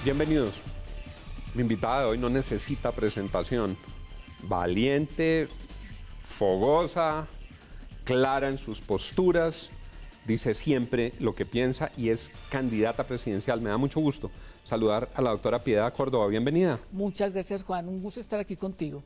Bienvenidos. Mi invitada de hoy no necesita presentación. Valiente, fogosa, clara en sus posturas, dice siempre lo que piensa y es candidata presidencial. Me da mucho gusto saludar a la doctora Piedad Córdoba. Bienvenida. Muchas gracias, Juan. Un gusto estar aquí contigo.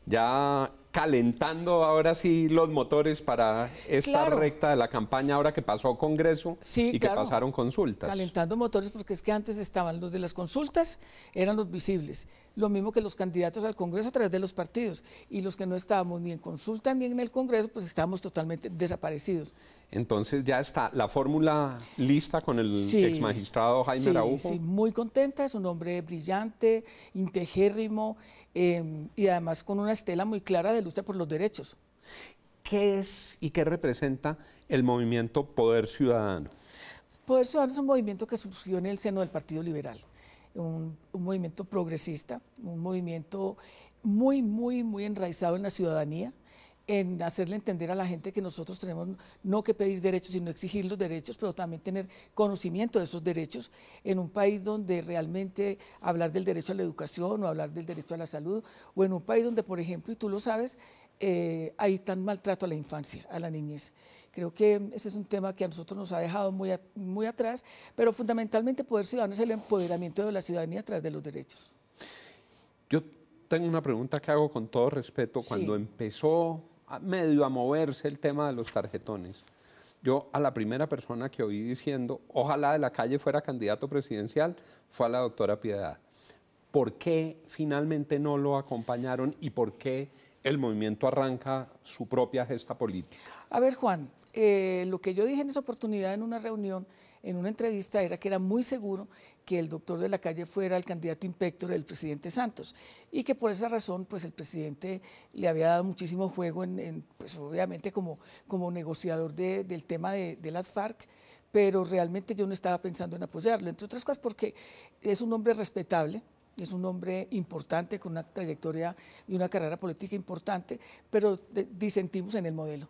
Ya calentando ahora sí los motores para esta recta de la campaña, ahora que pasó Congreso y que pasaron consultas. Calentando motores porque es que antes estaban los de las consultas, eran los visibles. Lo mismo que los candidatos al Congreso a través de los partidos. Y los que no estábamos ni en consulta ni en el Congreso, pues estábamos totalmente desaparecidos. Entonces ya está la fórmula lista con el exmagistrado Jaime Araujo. Sí, muy contenta, es un hombre brillante, integérrimo y además con una estela muy clara de lucha por los derechos. ¿Qué es y qué representa el movimiento Poder Ciudadano? Poder Ciudadano es un movimiento que surgió en el seno del Partido Liberal, un movimiento progresista, un movimiento muy enraizado en la ciudadanía, en hacerle entender a la gente que nosotros tenemos no que pedir derechos, sino exigir los derechos, pero también tener conocimiento de esos derechos en un país donde realmente hablar del derecho a la educación o hablar del derecho a la salud, o en un país donde, por ejemplo, y tú lo sabes, hay tan maltrato a la infancia, a la niñez. Creo que ese es un tema que a nosotros nos ha dejado muy atrás, pero fundamentalmente Poder Ciudadano es el empoderamiento de la ciudadanía a través de los derechos. Yo tengo una pregunta que hago con todo respeto. Cuando empezó medio a moverse el tema de los tarjetones, yo a la primera persona que oí diciendo ojalá de la calle fuera candidato presidencial fue a la doctora Piedad. ¿Por qué finalmente no lo acompañaron y por qué el movimiento arranca su propia gesta política? A ver, Juan, lo que yo dije en esa oportunidad en una reunión, en una entrevista, era que era muy seguro que el doctor de la calle fuera el candidato inspector del presidente Santos y que por esa razón pues el presidente le había dado muchísimo juego pues obviamente como negociador del tema de las FARC, pero realmente yo no estaba pensando en apoyarlo, entre otras cosas porque es un hombre respetable, es un hombre importante con una trayectoria y una carrera política importante, pero disentimos en el modelo.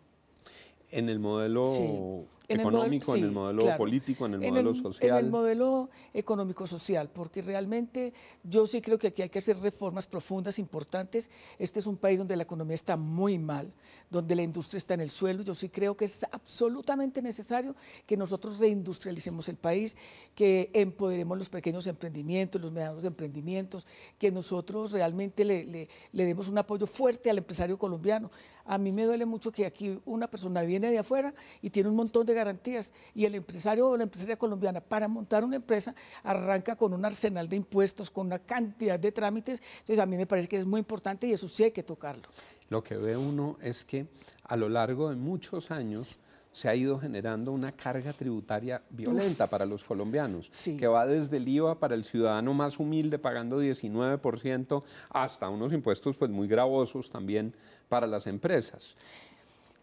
En el modelo económico, en el modelo político, en el modelo social. En el modelo económico-social, porque realmente yo sí creo que aquí hay que hacer reformas profundas, importantes. Este es un país donde la economía está muy mal, donde la industria está en el suelo. Yo sí creo que es absolutamente necesario que nosotros reindustrialicemos el país, que empoderemos los pequeños emprendimientos, los medianos emprendimientos, que nosotros realmente le demos un apoyo fuerte al empresario colombiano. A mí me duele mucho que aquí una persona viene de afuera y tiene un montón de garantías y el empresario o la empresaria colombiana para montar una empresa arranca con un arsenal de impuestos, con una cantidad de trámites. Entonces a mí me parece que es muy importante y eso sí hay que tocarlo. Lo que ve uno es que a lo largo de muchos años se ha ido generando una carga tributaria violenta para los colombianos, que va desde el IVA para el ciudadano más humilde pagando 19% hasta unos impuestos pues muy gravosos también para las empresas.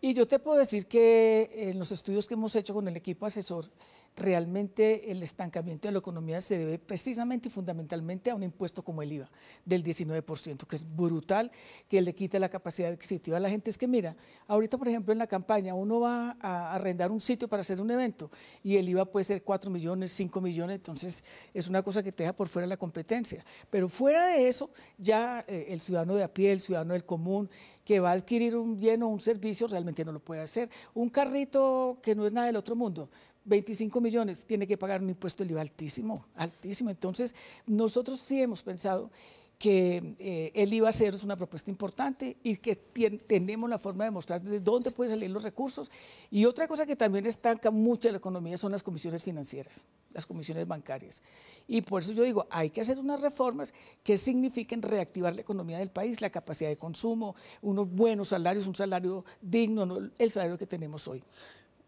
Y yo te puedo decir que en los estudios que hemos hecho con el equipo asesor, realmente el estancamiento de la economía se debe precisamente y fundamentalmente a un impuesto como el IVA del 19%, que es brutal, que le quita la capacidad adquisitiva a la gente. Es que mira, ahorita por ejemplo en la campaña uno va a arrendar un sitio para hacer un evento y el IVA puede ser 4 millones, 5 millones, entonces es una cosa que te deja por fuera de la competencia. Pero fuera de eso, ya el ciudadano de a pie, el ciudadano del común, que va a adquirir un bien o un servicio, realmente no lo puede hacer. Un carrito que no es nada del otro mundo, 25 millones, tiene que pagar un impuesto del IVA altísimo, altísimo. Entonces, nosotros sí hemos pensado que el IVA cero es una propuesta importante y que tenemos la forma de mostrar de dónde pueden salir los recursos. Y otra cosa que también estanca mucho la economía son las comisiones financieras, las comisiones bancarias. Y por eso yo digo, hay que hacer unas reformas que signifiquen reactivar la economía del país, la capacidad de consumo, unos buenos salarios, un salario digno, no el salario que tenemos hoy.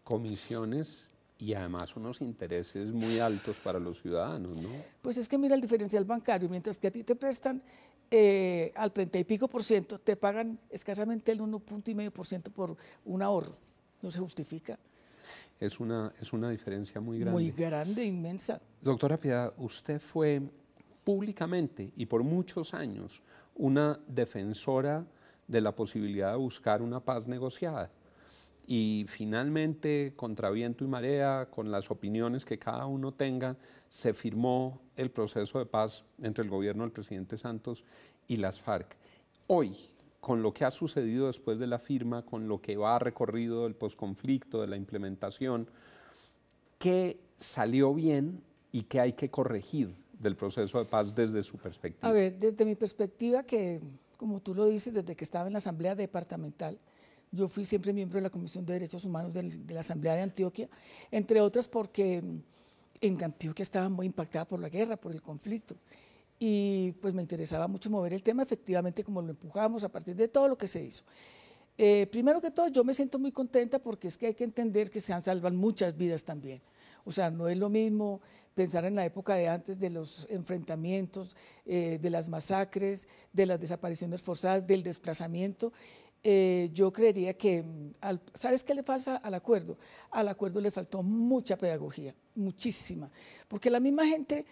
Comisiones y además unos intereses muy altos para los ciudadanos, ¿no? Pues es que mira el diferencial bancario, mientras que a ti te prestan al 30 y pico por ciento, te pagan escasamente el 1,5% por un ahorro. No se justifica. Es una diferencia muy grande. Muy grande, inmensa. Doctora Piedad, usted fue públicamente y por muchos años una defensora de la posibilidad de buscar una paz negociada. y finalmente, contra viento y marea, con las opiniones que cada uno tenga, se firmó el proceso de paz entre el gobierno del presidente Santos y las FARC. Hoy, con lo que ha sucedido después de la firma, con lo que va recorrido del posconflicto, de la implementación, ¿qué salió bien y qué hay que corregir del proceso de paz desde su perspectiva? A ver, desde mi perspectiva, que como tú lo dices, desde que estaba en la Asamblea Departamental, yo fui siempre miembro de la Comisión de Derechos Humanos de la Asamblea de Antioquia, entre otras porque en Antioquia estaba muy impactada por la guerra, por el conflicto, y pues me interesaba mucho mover el tema, efectivamente, como lo empujamos a partir de todo lo que se hizo. Primero que todo, yo me siento muy contenta porque es que hay que entender que se han salvado muchas vidas también. O sea, no es lo mismo pensar en la época de antes de los enfrentamientos, de las masacres, de las desapariciones forzadas, del desplazamiento. Yo creería que, ¿sabes qué le falta al acuerdo? Al acuerdo le faltó mucha pedagogía, muchísima, porque la misma gente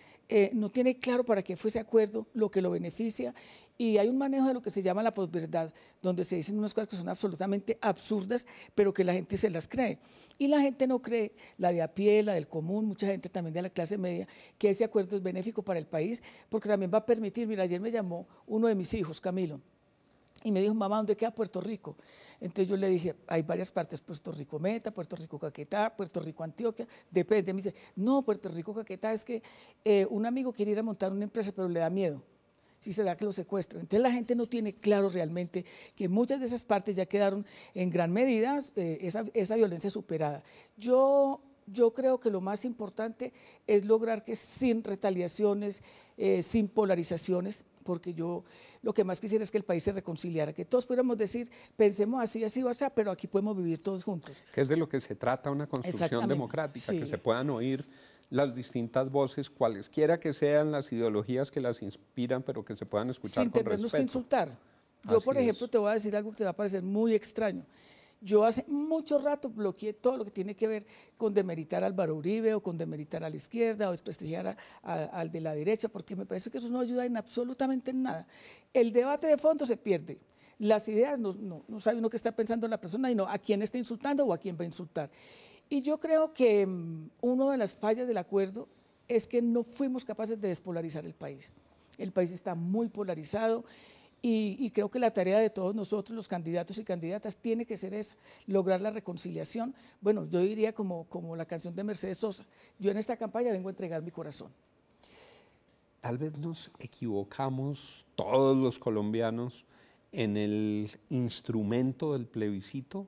no tiene claro para qué fue ese acuerdo, lo que lo beneficia, y hay un manejo de lo que se llama la posverdad, donde se dicen unas cosas que son absolutamente absurdas, pero que la gente se las cree. Y la gente no cree, la de a pie, la del común, mucha gente también de la clase media, que ese acuerdo es benéfico para el país, porque también va a permitir, mira, ayer me llamó uno de mis hijos, Camilo, y me dijo, mamá, ¿dónde queda Puerto Rico? Entonces yo le dije, hay varias partes, Puerto Rico Meta, Puerto Rico Caquetá, Puerto Rico Antioquia, depende. Me dice, no, Puerto Rico Caquetá es que un amigo quiere ir a montar una empresa, pero le da miedo. Sí, será que lo secuestran. Entonces la gente no tiene claro realmente que muchas de esas partes ya quedaron en gran medida esa violencia superada. Yo creo que lo más importante es lograr que sin retaliaciones, sin polarizaciones, porque yo lo que más quisiera es que el país se reconciliara, que todos pudiéramos decir, pensemos así, así o así, pero aquí podemos vivir todos juntos. Que es de lo que se trata una construcción democrática, sí, que se puedan oír las distintas voces, cualesquiera que sean las ideologías que las inspiran, pero que se puedan escuchar sin con respeto. Sin tenernos que insultar. Yo, por ejemplo, te voy a decir algo que te va a parecer muy extraño. Yo hace mucho rato bloqueé todo lo que tiene que ver con demeritar a Álvaro Uribe o con demeritar a la izquierda o desprestigiar al de la derecha, porque me parece que eso no ayuda en absolutamente nada. El debate de fondo se pierde. Las ideas no sabe uno qué está pensando la persona y no a quién está insultando o a quién va a insultar. Y yo creo que una de las fallas del acuerdo es que no fuimos capaces de despolarizar el país. El país está muy polarizado. Y creo que la tarea de todos nosotros, los candidatos y candidatas, tiene que ser esa, lograr la reconciliación. Bueno, yo diría como la canción de Mercedes Sosa, yo en esta campaña vengo a entregar mi corazón. Tal vez nos equivocamos todos los colombianos en el instrumento del plebiscito,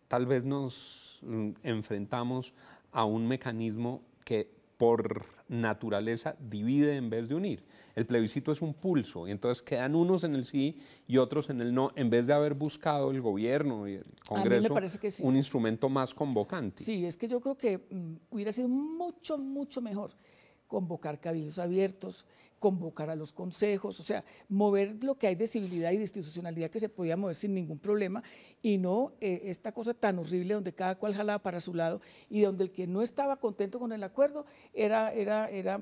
tal vez nos enfrentamos a un mecanismo que por naturaleza divide en vez de unir. El plebiscito es un pulso y entonces quedan unos en el sí y otros en el no, en vez de haber buscado el gobierno y el Congreso sí, un instrumento más convocante. Sí, es que yo creo que hubiera sido mucho, mucho mejor convocar cabildos abiertos, convocar a los consejos, o sea, mover lo que hay de civilidad y de institucionalidad que se podía mover sin ningún problema y no esta cosa tan horrible donde cada cual jalaba para su lado y donde el que no estaba contento con el acuerdo era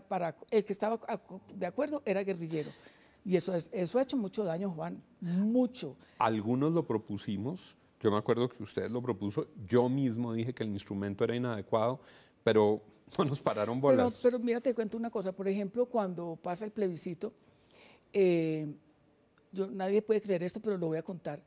para el que estaba de acuerdo era guerrillero. Y eso ha hecho mucho daño, Juan, mucho. Algunos lo propusimos, yo me acuerdo que usted lo propuso, yo mismo dije que el instrumento era inadecuado, pero no nos pararon bolas. Pero mira, te cuento una cosa, por ejemplo, cuando pasa el plebiscito, nadie puede creer esto, pero lo voy a contar.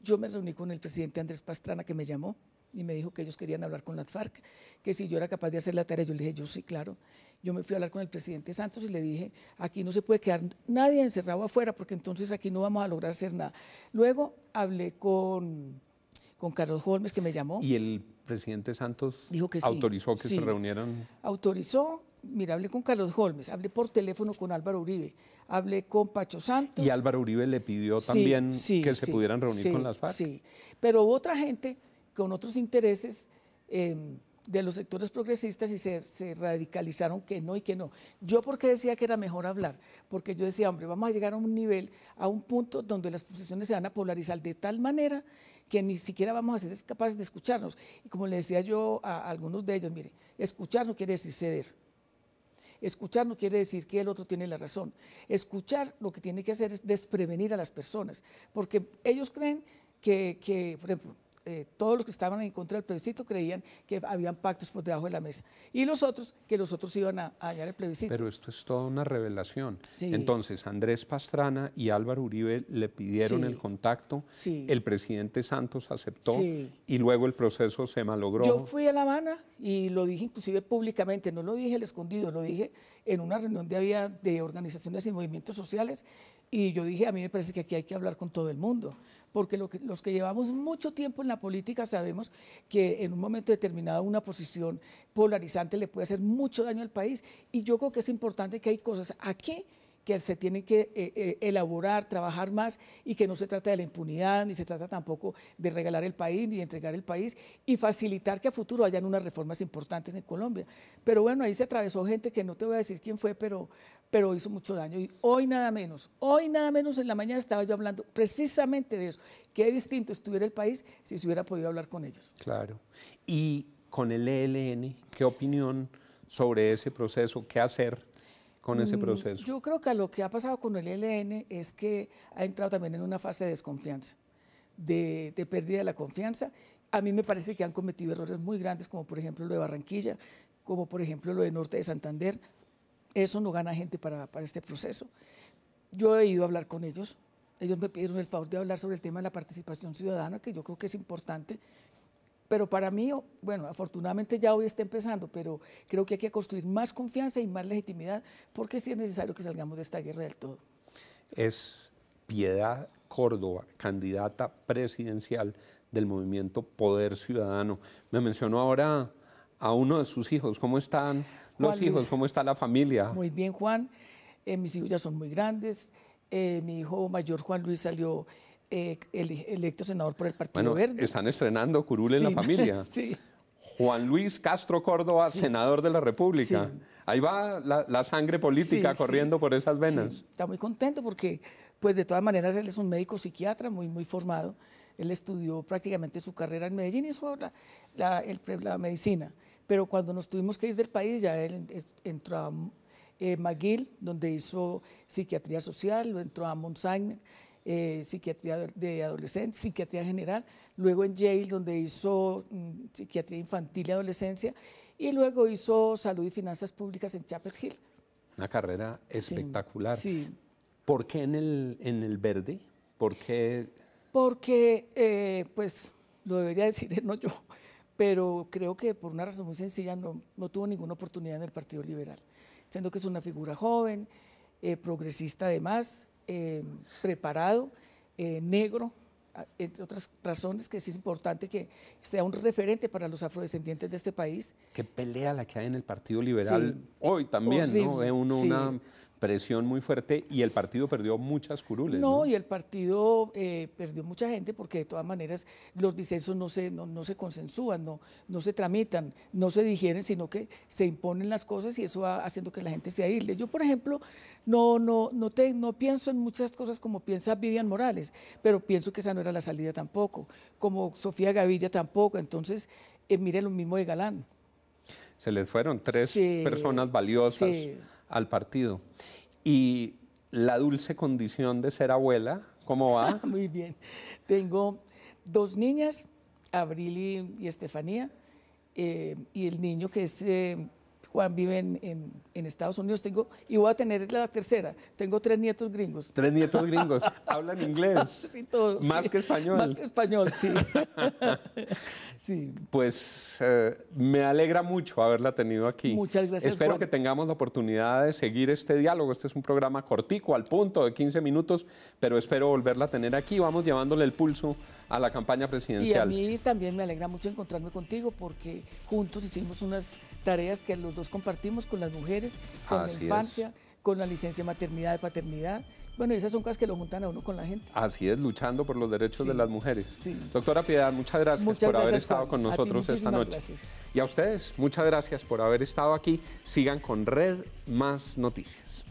Yo me reuní con el presidente Andrés Pastrana, que me llamó y me dijo que ellos querían hablar con las FARC, que si yo era capaz de hacer la tarea. Yo le dije, yo sí, claro. Yo me fui a hablar con el presidente Santos y le dije, aquí no se puede quedar nadie encerrado afuera, porque entonces aquí no vamos a lograr hacer nada. Luego hablé con Carlos Holmes, que me llamó. ¿Y el presidente Santos dijo que autorizó que se reunieran? Autorizó. Mira, hablé con Carlos Holmes, hablé por teléfono con Álvaro Uribe, hablé con Pacho Santos. ¿Y Álvaro Uribe le pidió también que se pudieran reunir con las FARC? Sí, pero hubo otra gente con otros intereses de los sectores progresistas y se radicalizaron que no y que no. Yo porque decía que era mejor hablar, porque yo decía, hombre, vamos a llegar a un nivel, a un punto donde las posiciones se van a polarizar de tal manera que ni siquiera vamos a ser capaces de escucharnos. Y como le decía yo a algunos de ellos, mire, escuchar no quiere decir ceder. Escuchar no quiere decir que el otro tiene la razón. Escuchar lo que tiene que hacer es desprevenir a las personas, porque ellos creen que por ejemplo, todos los que estaban en contra del plebiscito creían que habían pactos por debajo de la mesa. Y los otros, que los otros iban a dañar el plebiscito. Pero esto es toda una revelación. Sí. Entonces, Andrés Pastrana y Álvaro Uribe le pidieron Sí. el contacto, Sí. el presidente Santos aceptó Sí. y luego el proceso se malogró. Yo fui a La Habana y lo dije inclusive públicamente, no lo dije al escondido, lo dije en una reunión de organizaciones y movimientos sociales, y yo dije, a mí me parece que aquí hay que hablar con todo el mundo, porque los que llevamos mucho tiempo en la política sabemos que en un momento determinado una posición polarizante le puede hacer mucho daño al país, y yo creo que es importante que hay cosas aquí que se tienen que elaborar, trabajar más, y que no se trata de la impunidad, ni se trata tampoco de regalar el país, ni de entregar el país, y facilitar que a futuro hayan unas reformas importantes en Colombia. Pero bueno, ahí se atravesó gente que no te voy a decir quién fue, pero hizo mucho daño. Y hoy nada menos en la mañana estaba yo hablando precisamente de eso, qué distinto estuviera el país si se hubiera podido hablar con ellos. Claro. Y con el ELN, ¿qué opinión sobre ese proceso? ¿Qué hacer con ese proceso? Yo creo que lo que ha pasado con el ELN es que ha entrado también en una fase de desconfianza, de pérdida de la confianza. A mí me parece que han cometido errores muy grandes, como por ejemplo lo de Barranquilla, como por ejemplo lo de Norte de Santander. Eso no gana gente para este proceso. Yo he ido a hablar con ellos. Ellos me pidieron el favor de hablar sobre el tema de la participación ciudadana, que yo creo que es importante. Pero para mí, bueno, afortunadamente ya hoy está empezando, pero creo que hay que construir más confianza y más legitimidad, porque sí es necesario que salgamos de esta guerra del todo. Es Piedad Córdoba, candidata presidencial del movimiento Poder Ciudadano. Me mencionó ahora a uno de sus hijos. ¿Cómo están los hijos? ¿Cómo está la familia? Muy bien, Juan. Mis hijos ya son muy grandes. Mi hijo mayor, Juan Luis, salió electo senador por el Partido Verde. Están estrenando curul en la familia. Sí. Juan Luis Castro Córdoba, sí, senador de la República. Sí. Ahí va la sangre política, sí, corriendo, sí, por esas venas. Sí. Está muy contento porque, pues de todas maneras, él es un médico psiquiatra muy formado. Él estudió prácticamente su carrera en Medellín y hizo la medicina. Pero cuando nos tuvimos que ir del país, ya él entró a McGill, donde hizo psiquiatría social, lo entró a Mount Sinai, psiquiatría de adolescentes, psiquiatría general, luego en Yale, donde hizo psiquiatría infantil y adolescencia, y luego hizo salud y finanzas públicas en Chapel Hill. Una carrera espectacular. Sí. ¿Por qué en el Verde? ¿Por qué? Porque, pues, lo debería decir él, no yo, pero creo que por una razón muy sencilla no tuvo ninguna oportunidad en el Partido Liberal, siendo que es una figura joven, progresista además, preparado, negro, entre otras razones, que sí es importante que sea un referente para los afrodescendientes de este país. Qué pelea la que hay en el Partido Liberal, sí, hoy también, horrible, ¿no? Ve uno, sí, una presión muy fuerte, y el partido perdió muchas curules. No, y el partido perdió mucha gente porque de todas maneras los disensos no se consensúan, no se tramitan, no se digieren, sino que se imponen las cosas, y eso va haciendo que la gente se aísle. Yo, por ejemplo, no pienso en muchas cosas como piensa Vivian Morales, pero pienso que esa no era la salida tampoco, como Sofía Gaviria tampoco. Entonces, mire lo mismo de Galán. Se les fueron tres, sí, personas valiosas, sí, al partido. Y la dulce condición de ser abuela, ¿cómo va? Muy bien. Tengo 2 niñas, Abril y Estefanía, y el niño que es Juan vive en Estados Unidos. Y voy a tener la tercera. Tengo 3 nietos gringos. 3 nietos gringos. ¿Hablan inglés? Sí, todos. ¿Más, sí, que español? Más que español, sí. Sí. Pues me alegra mucho haberla tenido aquí. Muchas gracias, Espero, Juan, que tengamos la oportunidad de seguir este diálogo. Este es un programa cortico, al punto, de 15 minutos, pero espero volverla a tener aquí. Vamos llevándole el pulso a la campaña presidencial. Y a mí también me alegra mucho encontrarme contigo, porque juntos hicimos unas tareas que los dos compartimos con las mujeres, con la infancia, con la licencia de maternidad y paternidad. Bueno, esas son cosas que lo juntan a uno con la gente. Así es, luchando por los derechos, sí, de las mujeres. Sí. Doctora Piedad, muchas gracias por haber estado con nosotros esta noche. Gracias. Y a ustedes, muchas gracias por haber estado aquí. Sigan con Red Más Noticias.